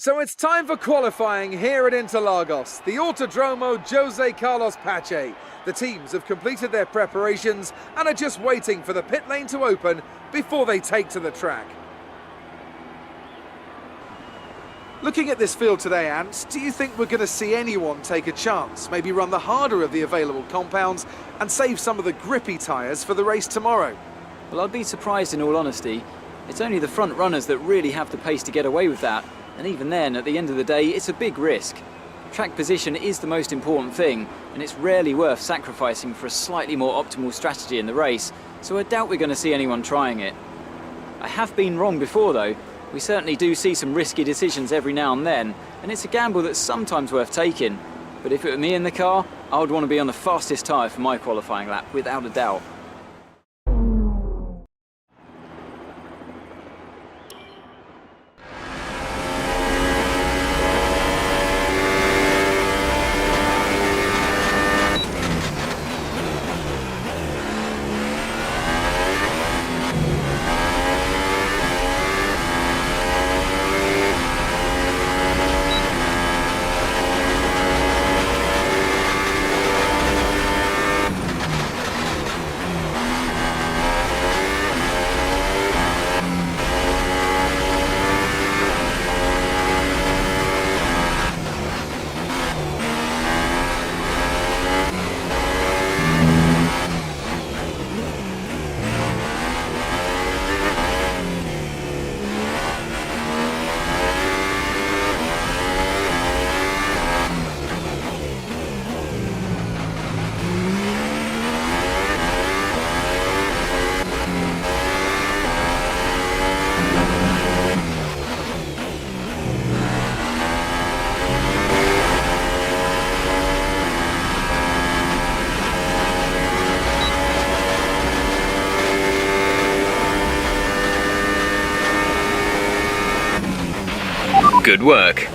So it's time for qualifying here at Interlagos, the Autodromo Jose Carlos Pache. The teams have completed their preparations and are just waiting for the pit lane to open before they take to the track. Looking at this field today, Ant, do you think we're going to see anyone take a chance, maybe run the harder of the available compounds and save some of the grippy tyres for the race tomorrow? Well, I'd be surprised in all honesty. It's only the front runners that really have the pace to get away with that. And even then, at the end of the day, it's a big risk. Track position is the most important thing, and it's rarely worth sacrificing for a slightly more optimal strategy in the race, so I doubt we're going to see anyone trying it. I have been wrong before though. We certainly do see some risky decisions every now and then, and it's a gamble that's sometimes worth taking. But if it were me in the car, I would want to be on the fastest tyre for my qualifying lap, without a doubt. Good work.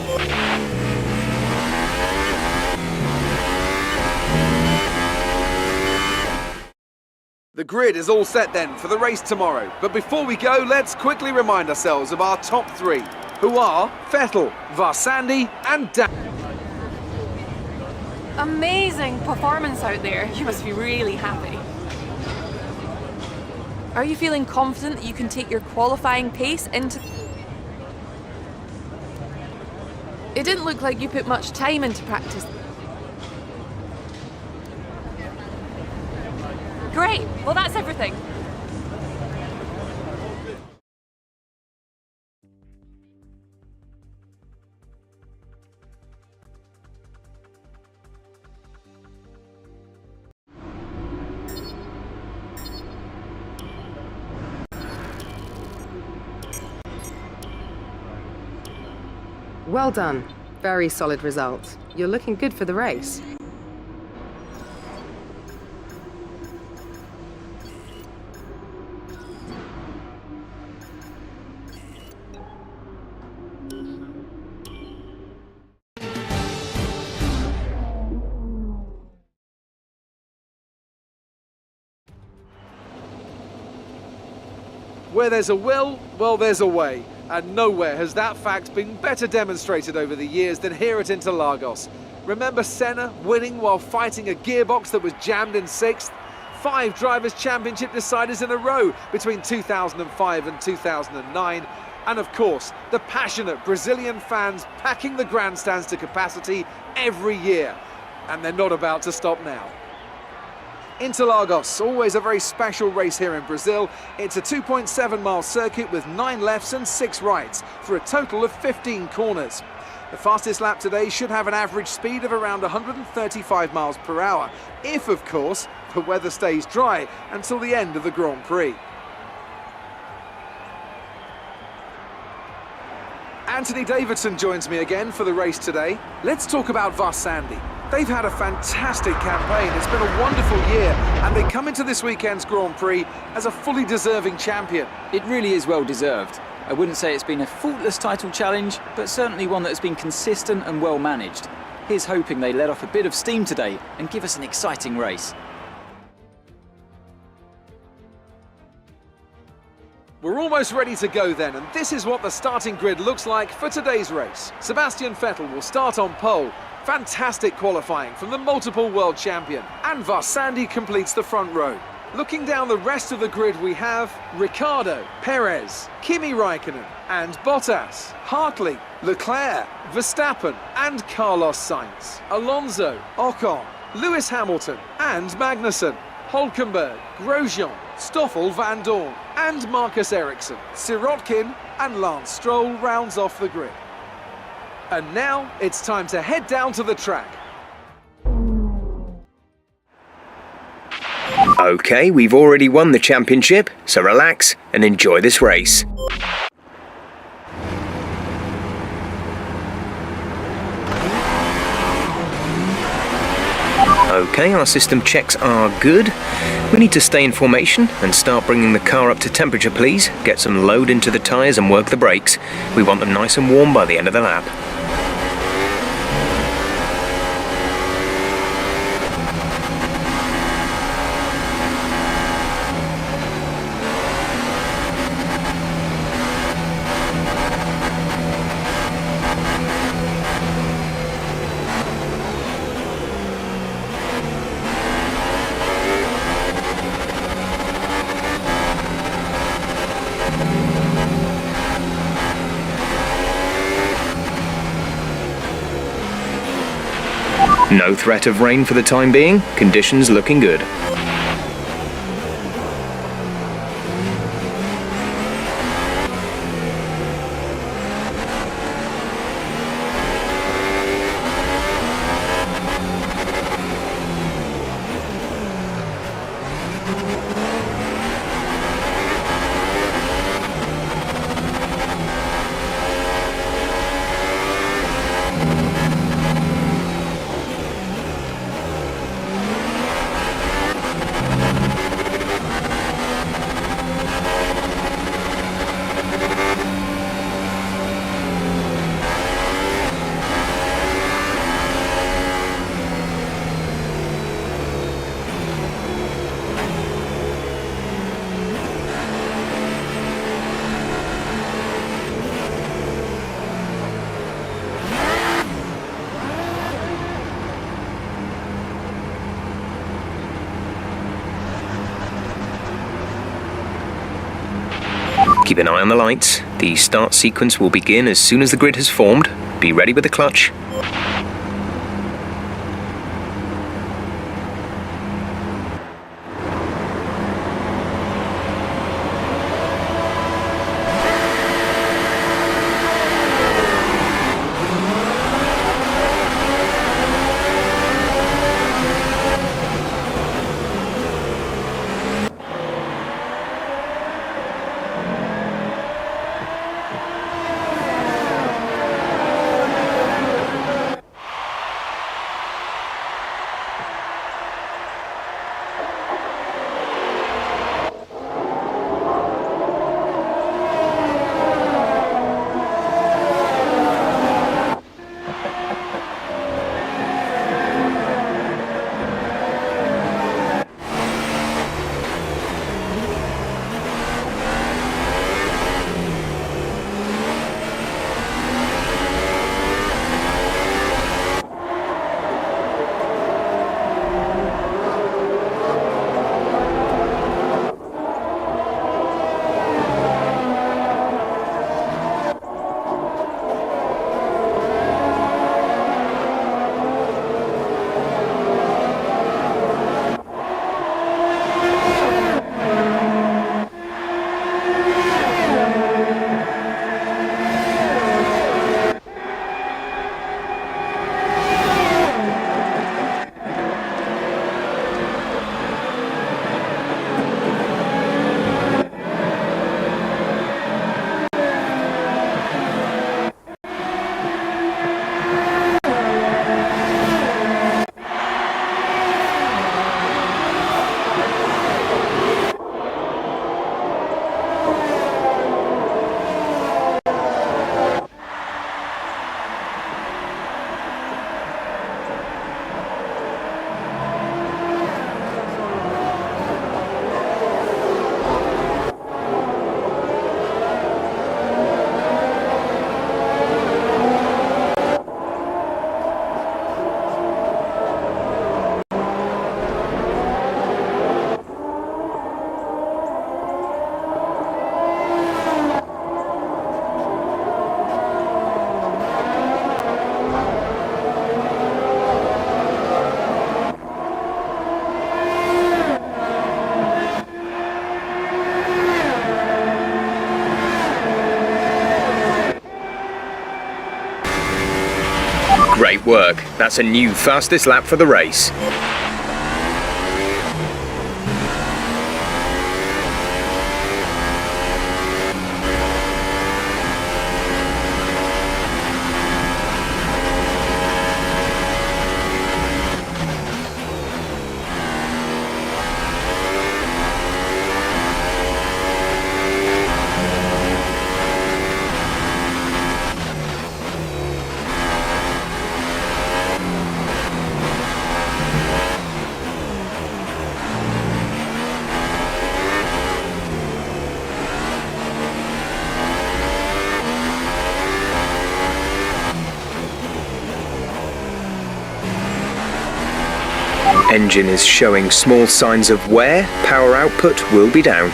The grid is all set then for the race tomorrow. But before we go, let's quickly remind ourselves of our top three, who are Vettel, Varsandi and Dan. Amazing performance out there. You must be really happy. Are you feeling confident that you can take your qualifying pace into... It didn't look like you put much time into practice. Great, well that's everything. Well done. Very solid result. You're looking good for the race. Where there's a will, well, there's a way. And nowhere has that fact been better demonstrated over the years than here at Interlagos. Remember Senna winning while fighting a gearbox that was jammed in 6th? 5 Drivers' Championship deciders in a row between 2005 and 2009. And of course, the passionate Brazilian fans packing the grandstands to capacity every year. And they're not about to stop now. Interlagos, always a very special race here in Brazil. It's a 2.7-mile circuit with 9 lefts and 6 rights for a total of 15 corners. The fastest lap today should have an average speed of around 135 miles per hour, if, of course, the weather stays dry until the end of the Grand Prix. Anthony Davidson joins me again for the race today. Let's talk about Varsandi. They've had a fantastic campaign, it's been a wonderful year, and they come into this weekend's Grand Prix as a fully deserving champion. It really is well deserved. I wouldn't say it's been a faultless title challenge, but certainly one that has been consistent and well managed. Here's hoping they let off a bit of steam today and give us an exciting race. We're almost ready to go then, and this is what the starting grid looks like for today's race. Sebastian Vettel will start on pole. Fantastic qualifying from the multiple world champion. And Varsandi completes the front row. Looking down the rest of the grid, we have Ricciardo, Perez, Kimi Raikkonen, and Bottas, Hartley, Leclerc, Verstappen, and Carlos Sainz, Alonso, Ocon, Lewis Hamilton, and Magnussen, Hulkenberg, Grosjean, Stoffel Van Dorn, and Marcus Ericsson, Sirotkin, and Lance Stroll rounds off the grid. And now it's time to head down to the track. Okay, we've already won the championship, so relax and enjoy this race. Okay, our system checks are good. We need to stay in formation and start bringing the car up to temperature, please. Get some load into the tyres and work the brakes. We want them nice and warm by the end of the lap. No threat of rain for the time being, conditions looking good. Keep an eye on the lights. The start sequence will begin as soon as the grid has formed. Be ready with the clutch. Great work. That's a new fastest lap for the race. Engine is showing small signs of wear. Power output will be down.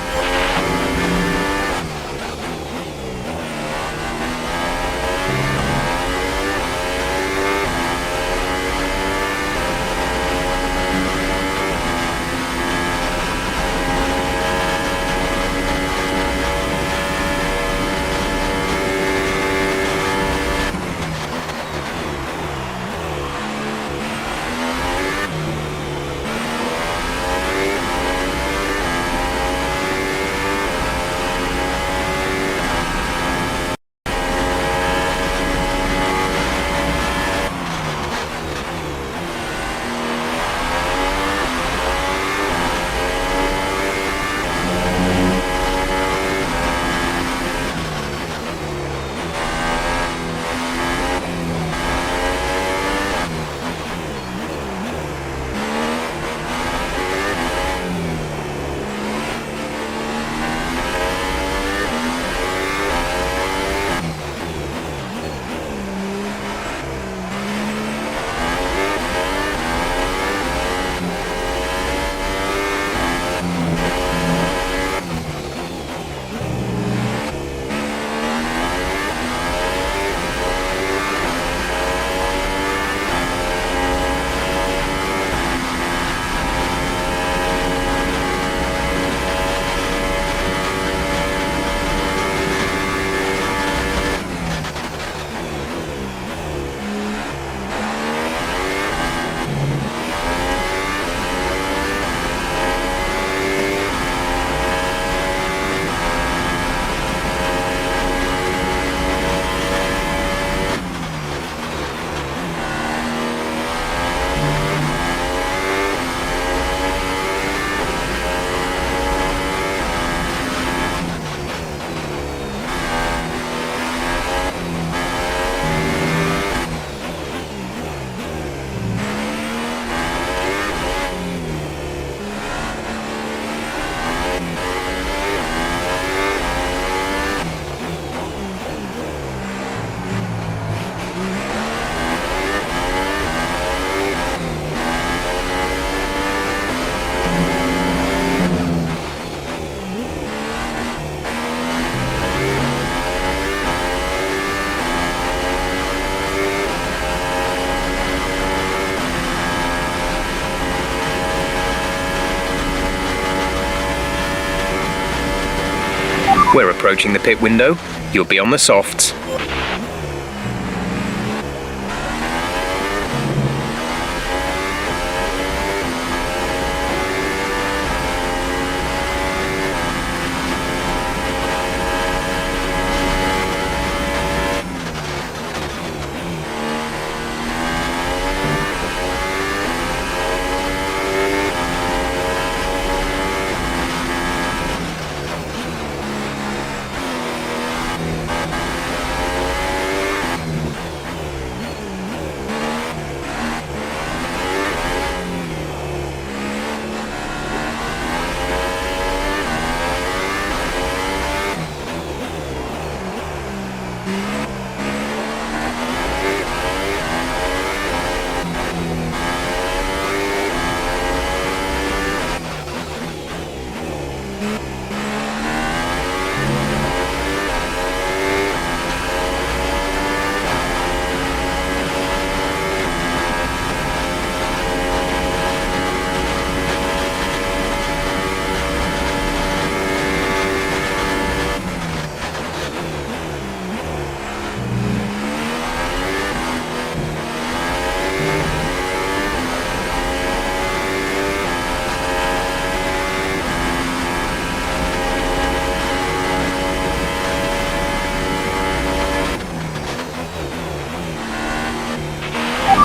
We're approaching the pit window. You'll be on the softs.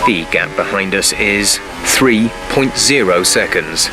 The gap behind us is 3.0 seconds.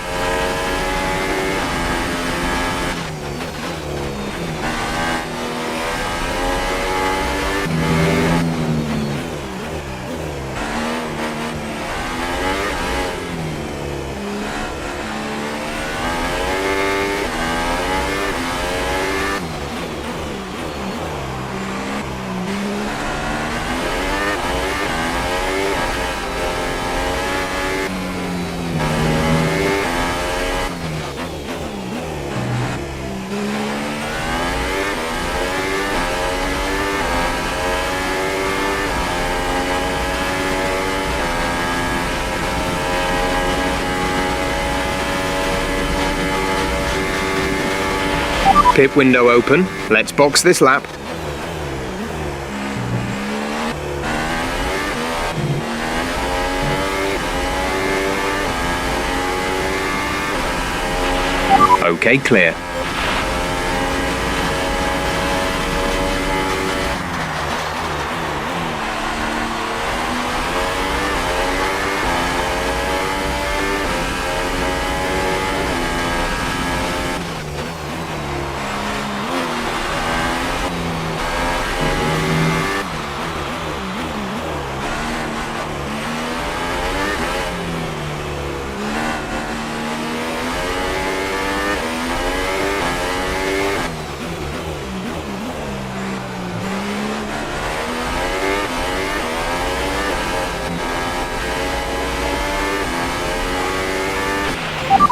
Pit window open. Let's box this lap. Okay, clear.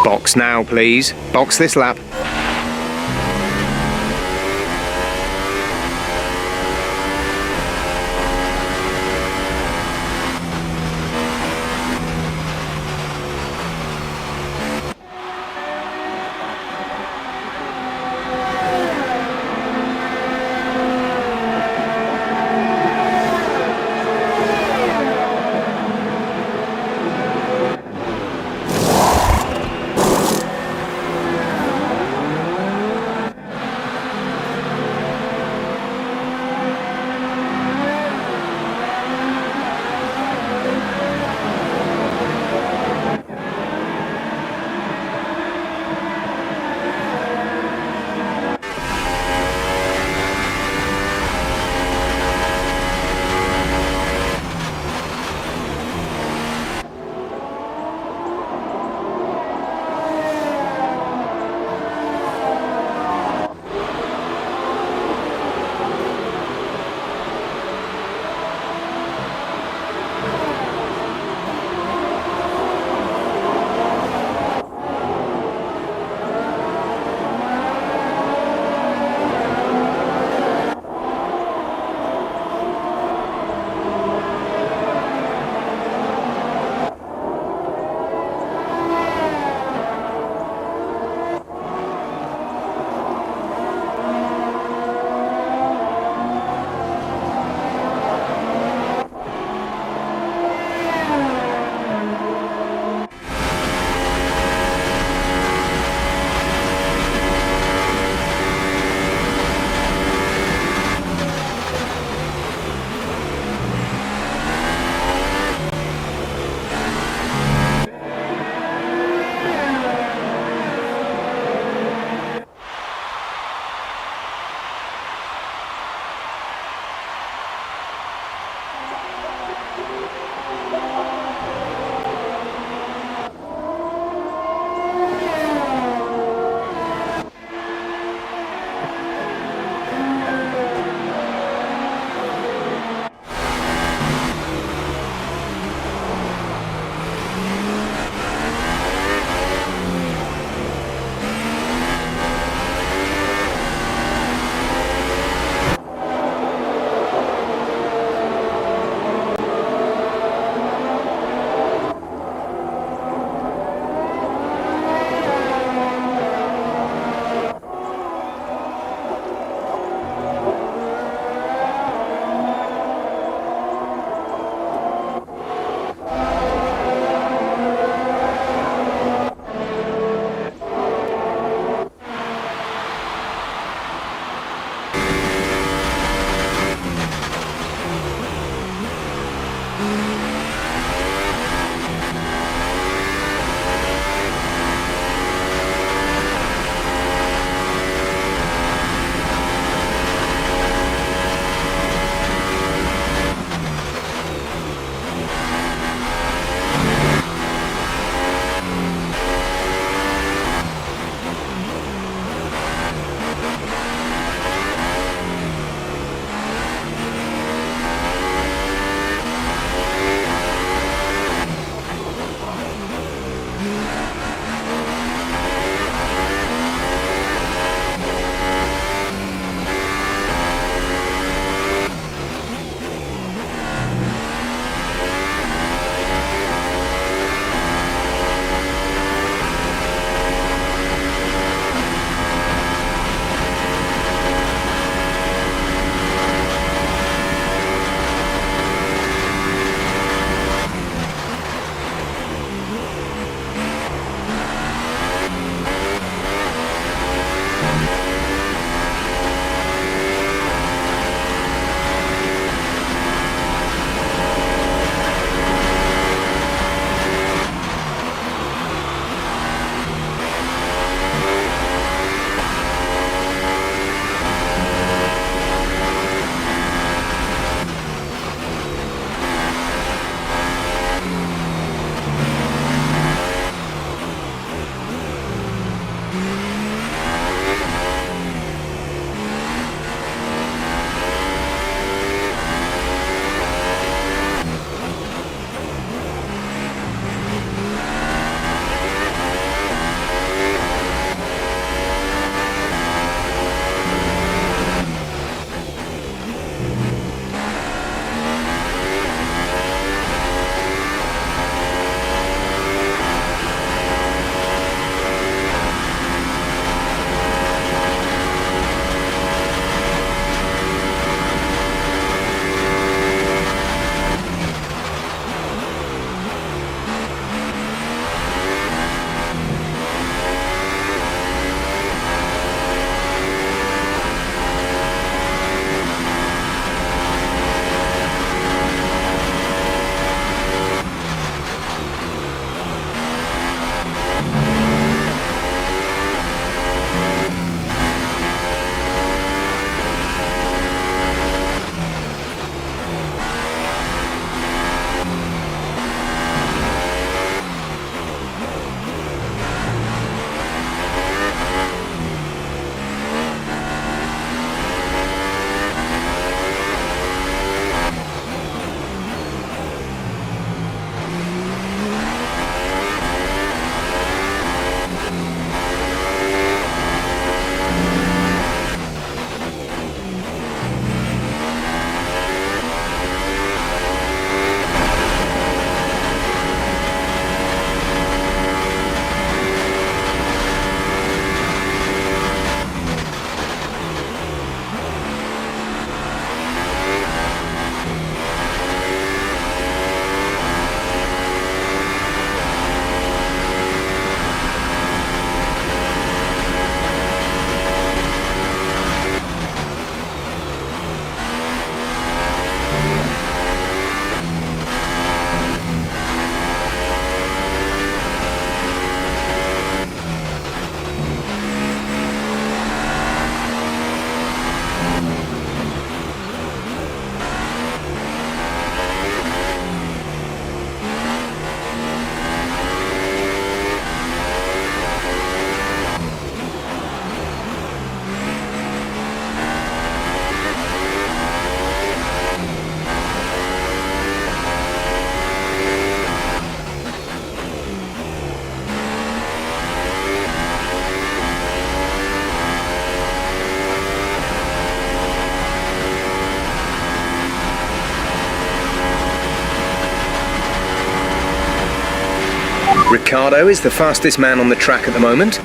Box now, please. Box this lap. Ricardo is the fastest man on the track at the moment.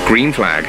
Green flag.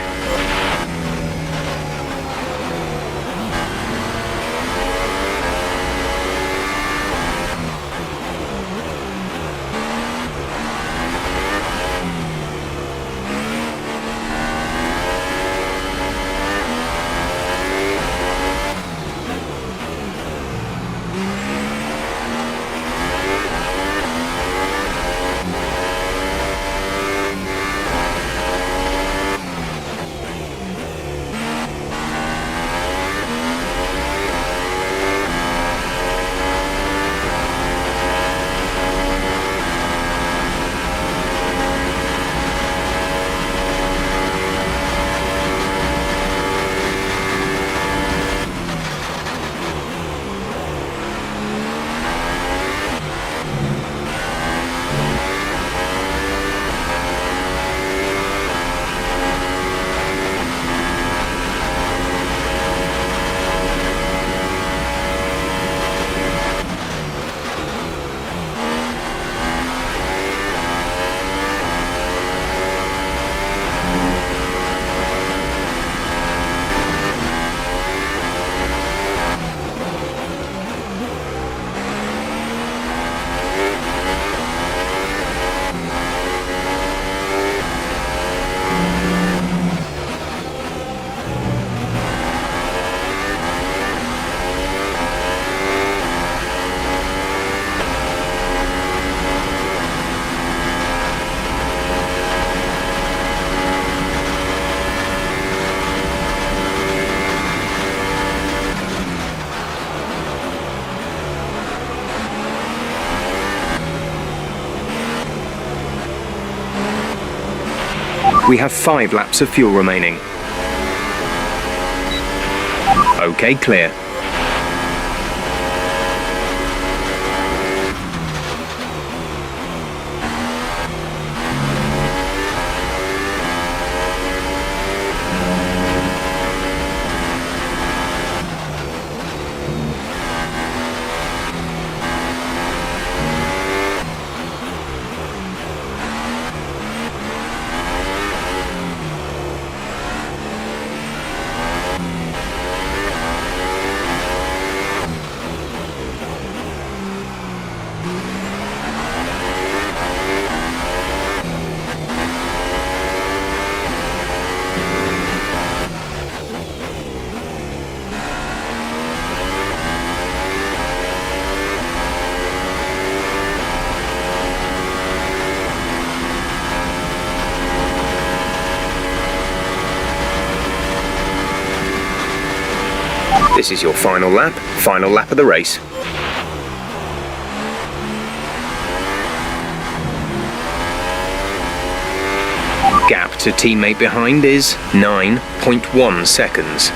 We have 5 laps of fuel remaining. Okay, clear. This is your final lap of the race. Gap to teammate behind is 9.1 seconds.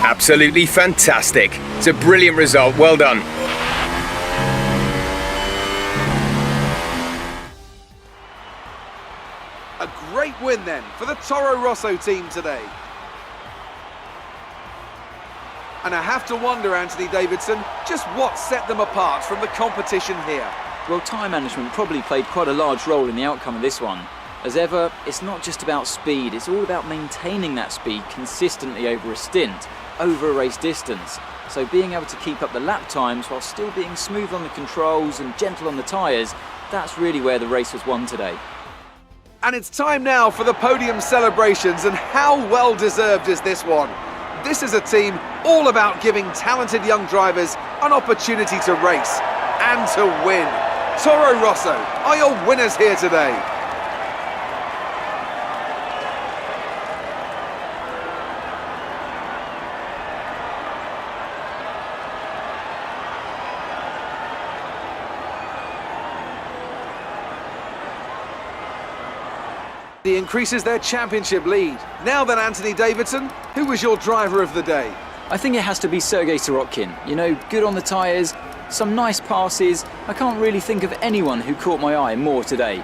Absolutely fantastic. It's a brilliant result. Well done. A great win then for the Toro Rosso team today. And I have to wonder, Anthony Davidson, just what set them apart from the competition here. Well, time management probably played quite a large role in the outcome of this one. As ever, it's not just about speed, it's all about maintaining that speed consistently over a stint, over a race distance. So being able to keep up the lap times while still being smooth on the controls and gentle on the tyres, that's really where the race was won today. And it's time now for the podium celebrations, and how well deserved is this one? This is a team all about giving talented young drivers an opportunity to race and to win. Toro Rosso are your winners here today. He increases their championship lead. Now then, Anthony Davidson, who was your driver of the day? I think it has to be Sergei Sirotkin. You know, good on the tyres, some nice passes. I can't really think of anyone who caught my eye more today.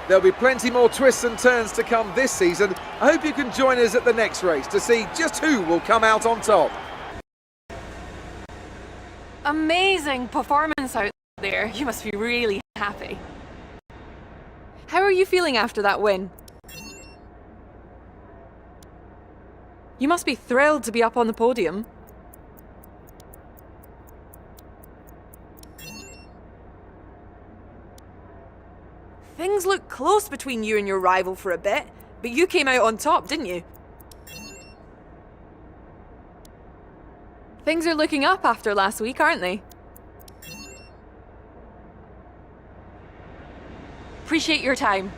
There'll be plenty more twists and turns to come this season. I hope you can join us at the next race to see just who will come out on top. Amazing performance out there. You must be really happy. How are you feeling after that win? You must be thrilled to be up on the podium. Things looked close between you and your rival for a bit, but you came out on top, didn't you? Things are looking up after last week, aren't they? Appreciate your time.